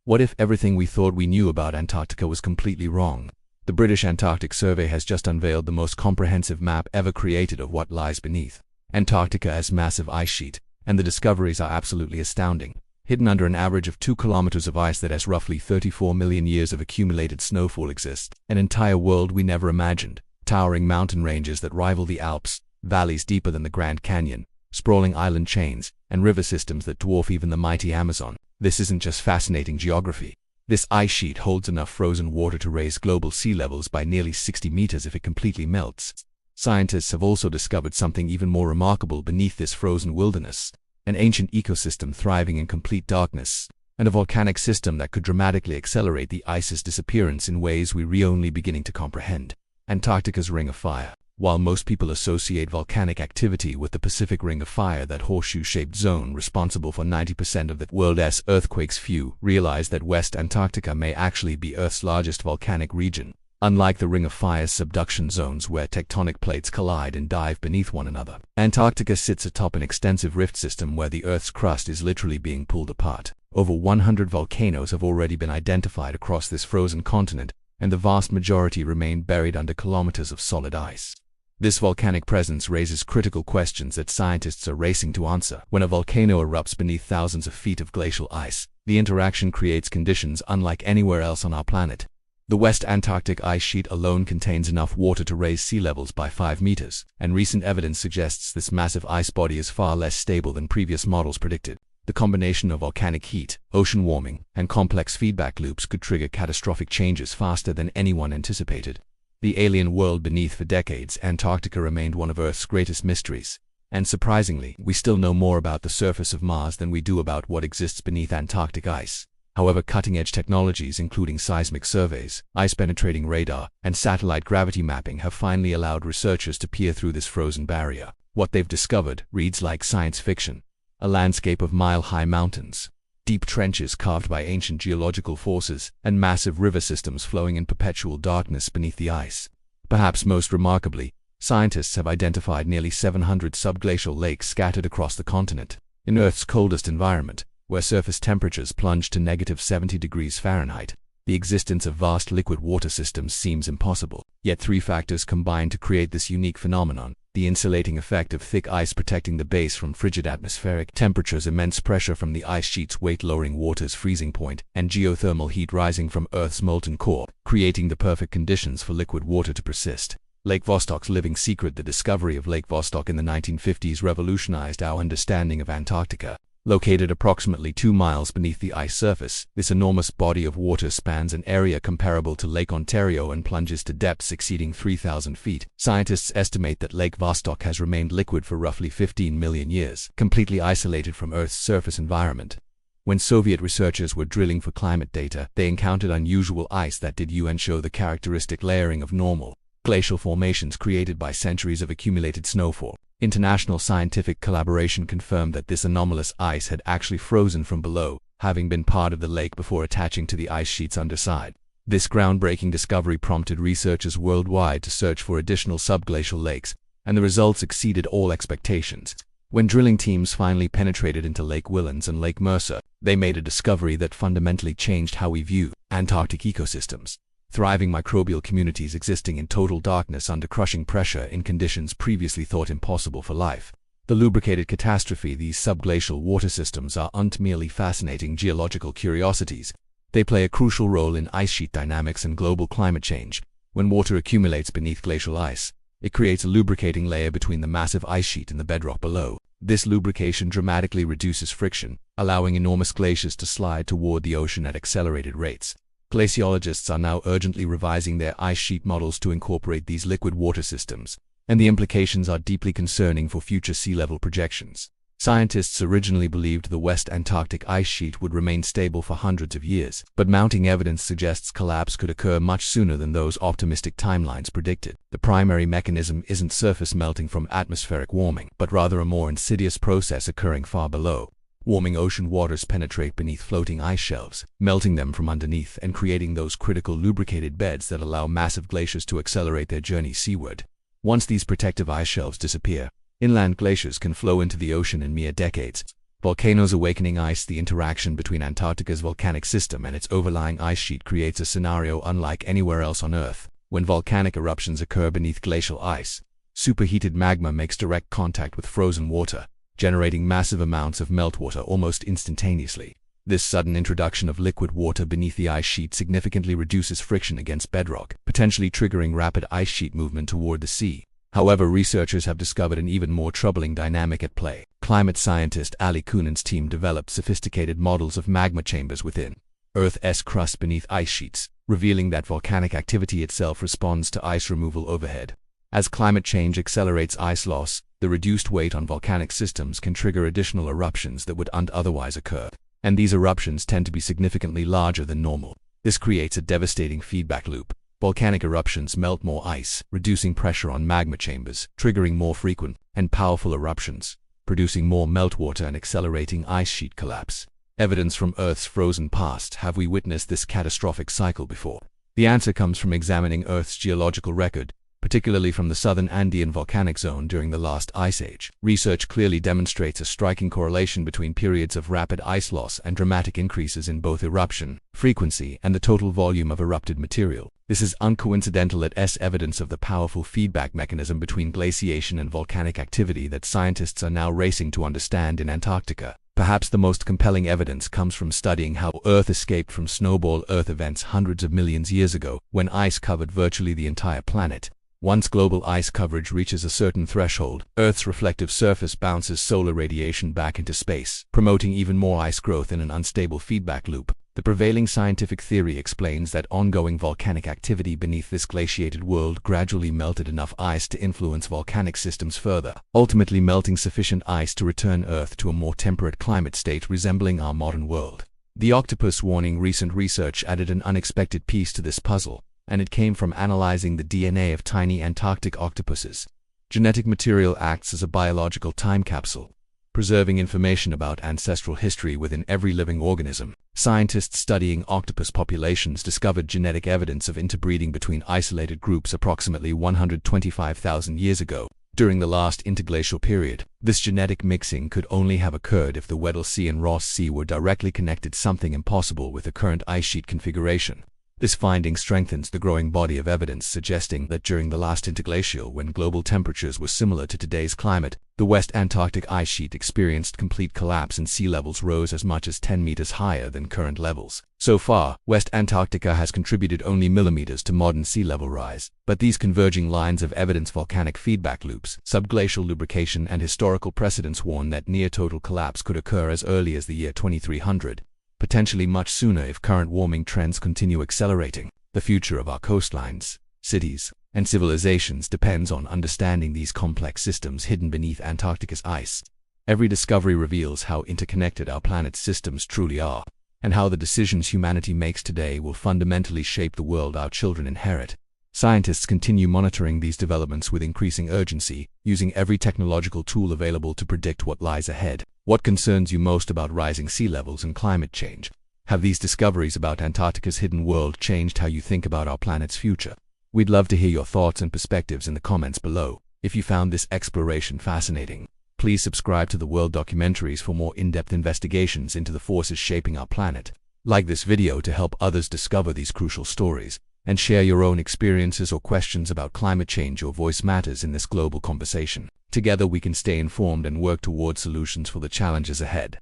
What if everything we thought we knew about Antarctica was completely wrong? The British Antarctic Survey has just unveiled the most comprehensive map ever created of what lies beneath Antarctica as massive ice sheet, and the discoveries are absolutely astounding. Hidden under an average of 2 kilometers of ice that has roughly 34 million years of accumulated snowfall exists an entire world we never imagined, towering mountain ranges that rival the Alps, valleys deeper than the Grand Canyon, sprawling island chains, and river systems that dwarf even the mighty Amazon. This isn't just fascinating geography. This ice sheet holds enough frozen water to raise global sea levels by nearly 60 meters if it completely melts. Scientists have also discovered something even more remarkable beneath this frozen wilderness: an ancient ecosystem thriving in complete darkness, and a volcanic system that could dramatically accelerate the ice's disappearance in ways we're only beginning to comprehend. Antarctica's Ring of Fire. While most people associate volcanic activity with the Pacific Ring of Fire, that horseshoe-shaped zone responsible for 90% of the world's earthquakes, few realize that West Antarctica may actually be Earth's largest volcanic region. Unlike the Ring of Fire's subduction zones where tectonic plates collide and dive beneath one another, Antarctica sits atop an extensive rift system where the Earth's crust is literally being pulled apart. Over 100 volcanoes have already been identified across this frozen continent, and the vast majority remain buried under kilometers of solid ice. This volcanic presence raises critical questions that scientists are racing to answer. When a volcano erupts beneath thousands of feet of glacial ice, the interaction creates conditions unlike anywhere else on our planet. The West Antarctic Ice Sheet alone contains enough water to raise sea levels by 5 meters, and recent evidence suggests this massive ice body is far less stable than previous models predicted. The combination of volcanic heat, ocean warming, and complex feedback loops could trigger catastrophic changes faster than anyone anticipated. The alien world beneath. For decades, Antarctica remained one of Earth's greatest mysteries. And surprisingly, we still know more about the surface of Mars than we do about what exists beneath Antarctic ice. However, cutting-edge technologies including seismic surveys, ice-penetrating radar, and satellite gravity mapping have finally allowed researchers to peer through this frozen barrier. What they've discovered reads like science fiction: a landscape of mile-high mountains, deep trenches carved by ancient geological forces, and massive river systems flowing in perpetual darkness beneath the ice. Perhaps most remarkably, scientists have identified nearly 700 subglacial lakes scattered across the continent. In Earth's coldest environment, where surface temperatures plunge to -70 degrees Fahrenheit, the existence of vast liquid water systems seems impossible. Yet 3 factors combine to create this unique phenomenon: the insulating effect of thick ice protecting the base from frigid atmospheric temperatures, immense pressure from the ice sheet's weight lowering water's freezing point, and geothermal heat rising from Earth's molten core, creating the perfect conditions for liquid water to persist. Lake Vostok's living secret. The discovery of Lake Vostok in the 1950s revolutionized our understanding of Antarctica. Located approximately 2 miles beneath the ice surface, this enormous body of water spans an area comparable to Lake Ontario and plunges to depths exceeding 3,000 feet. Scientists estimate that Lake Vostok has remained liquid for roughly 15 million years, completely isolated from Earth's surface environment. When Soviet researchers were drilling for climate data, they encountered unusual ice that did show the characteristic layering of normal glacial formations created by centuries of accumulated snowfall. International scientific collaboration confirmed that this anomalous ice had actually frozen from below, having been part of the lake before attaching to the ice sheet's underside. This groundbreaking discovery prompted researchers worldwide to search for additional subglacial lakes, and the results exceeded all expectations. When drilling teams finally penetrated into Lake Whillans and Lake Mercer, they made a discovery that fundamentally changed how we view Antarctic ecosystems. Thriving microbial communities existing in total darkness under crushing pressure in conditions previously thought impossible for life. The lubricated catastrophe. These subglacial water systems aren't merely fascinating geological curiosities. They play a crucial role in ice sheet dynamics and global climate change. When water accumulates beneath glacial ice, it creates a lubricating layer between the massive ice sheet and the bedrock below. This lubrication dramatically reduces friction, allowing enormous glaciers to slide toward the ocean at accelerated rates. Glaciologists are now urgently revising their ice sheet models to incorporate these liquid water systems, and the implications are deeply concerning for future sea level projections. Scientists originally believed the West Antarctic Ice Sheet would remain stable for hundreds of years, but mounting evidence suggests collapse could occur much sooner than those optimistic timelines predicted. The primary mechanism isn't surface melting from atmospheric warming, but rather a more insidious process occurring far below. Warming ocean waters penetrate beneath floating ice shelves, melting them from underneath and creating those critical lubricated beds that allow massive glaciers to accelerate their journey seaward. Once these protective ice shelves disappear, inland glaciers can flow into the ocean in mere decades. Volcanoes awakening ice. The interaction between Antarctica's volcanic system and its overlying ice sheet creates a scenario unlike anywhere else on Earth. When volcanic eruptions occur beneath glacial ice, superheated magma makes direct contact with frozen water, generating massive amounts of meltwater almost instantaneously. This sudden introduction of liquid water beneath the ice sheet significantly reduces friction against bedrock, potentially triggering rapid ice sheet movement toward the sea. However, researchers have discovered an even more troubling dynamic at play. Climate scientist Ali Kunin's team developed sophisticated models of magma chambers within Earth's crust beneath ice sheets, revealing that volcanic activity itself responds to ice removal overhead. As climate change accelerates ice loss, the reduced weight on volcanic systems can trigger additional eruptions that would otherwise occur, and these eruptions tend to be significantly larger than normal. This creates a devastating feedback loop. Volcanic eruptions melt more ice, reducing pressure on magma chambers, triggering more frequent and powerful eruptions, producing more meltwater and accelerating ice sheet collapse. Evidence from Earth's frozen past. Have we witnessed this catastrophic cycle before? The answer comes from examining Earth's geological record, particularly from the southern Andean volcanic zone during the last ice age. Research clearly demonstrates a striking correlation between periods of rapid ice loss and dramatic increases in both eruption frequency and the total volume of erupted material. This is uncoincidental. It's evidence of the powerful feedback mechanism between glaciation and volcanic activity that scientists are now racing to understand in Antarctica. Perhaps the most compelling evidence comes from studying how Earth escaped from snowball Earth events hundreds of millions years ago, when ice covered virtually the entire planet. Once global ice coverage reaches a certain threshold, Earth's reflective surface bounces solar radiation back into space, promoting even more ice growth in an unstable feedback loop. The prevailing scientific theory explains that ongoing volcanic activity beneath this glaciated world gradually melted enough ice to influence volcanic systems further, ultimately melting sufficient ice to return Earth to a more temperate climate state resembling our modern world. The octopus warning. Recent research added an unexpected piece to this puzzle, and it came from analyzing the DNA of tiny Antarctic octopuses. Genetic material acts as a biological time capsule, preserving information about ancestral history within every living organism. Scientists studying octopus populations discovered genetic evidence of interbreeding between isolated groups approximately 125,000 years ago, during the last interglacial period. This genetic mixing could only have occurred if the Weddell Sea and Ross Sea were directly connected, something impossible with the current ice sheet configuration. This finding strengthens the growing body of evidence suggesting that during the last interglacial, when global temperatures were similar to today's climate, the West Antarctic ice sheet experienced complete collapse and sea levels rose as much as 10 meters higher than current levels. So far, West Antarctica has contributed only millimeters to modern sea level rise, but these converging lines of evidence, volcanic feedback loops, subglacial lubrication, and historical precedents warn that near-total collapse could occur as early as the year 2300. Potentially much sooner if current warming trends continue accelerating. The future of our coastlines, cities, and civilizations depends on understanding these complex systems hidden beneath Antarctica's ice. Every discovery reveals how interconnected our planet's systems truly are, and how the decisions humanity makes today will fundamentally shape the world our children inherit. Scientists continue monitoring these developments with increasing urgency, using every technological tool available to predict what lies ahead. What concerns you most about rising sea levels and climate change? Have these discoveries about Antarctica's hidden world changed how you think about our planet's future? We'd love to hear your thoughts and perspectives in the comments below. If you found this exploration fascinating, please subscribe to the World Documentaries for more in-depth investigations into the forces shaping our planet. Like this video to help others discover these crucial stories, and share your own experiences or questions about climate change. Your voice matters in this global conversation. Together we can stay informed and work towards solutions for the challenges ahead.